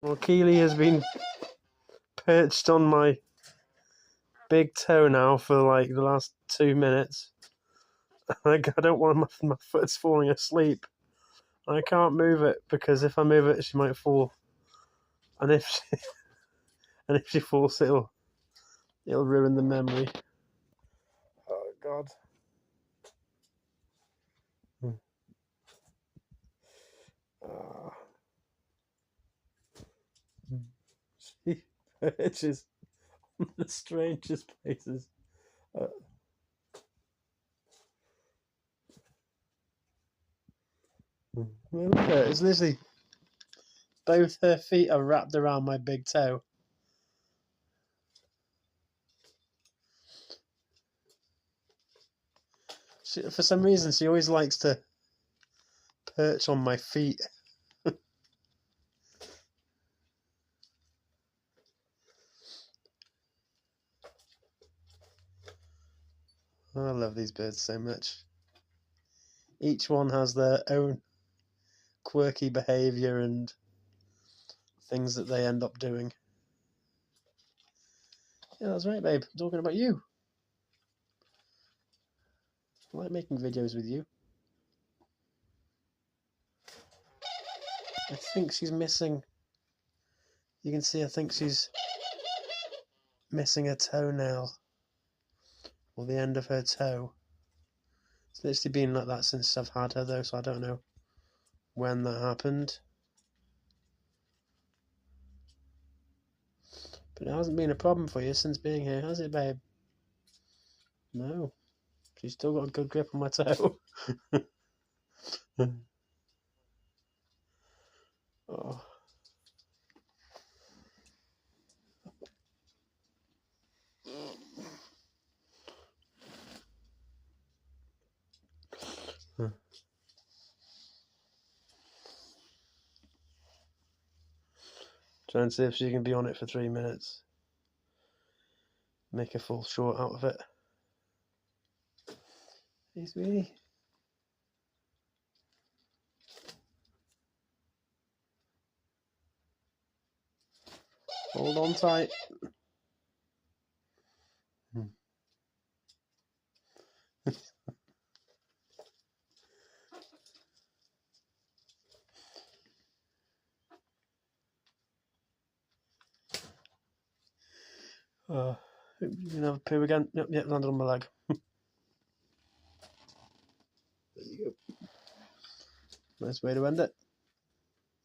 Well, Keeley has been perched on my big toe now for like the last 2 minutes. I don't want my foot's falling asleep. I can't move it because if I move it, she might fall. And if she falls, it'll ruin the memory. Oh God. She perches on the strangest places. Look at her. It's literally both her feet are wrapped around my big toe. For some reason, she always likes to perch on my feet. I love these birds so much. Each one has their own quirky behaviour and things that they end up doing. Yeah, that's right, babe. I'm talking about you. I like making videos with you. I think she's missing... You can see, I think she's missing a toenail. Or the end of her toe. It's literally been like that since I've had her though, so I don't know when that happened. But it hasn't been a problem for you since being here, has it, babe? No. She's still got a good grip on my toe. Oh. Try and see if she can be on it for 3 minutes. Make a full short out of it. Hey, sweetie. Hold on tight. You can have a poo again. Yep, landed on my leg. There you go. Nice way to end it.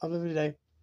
Have a lovely day.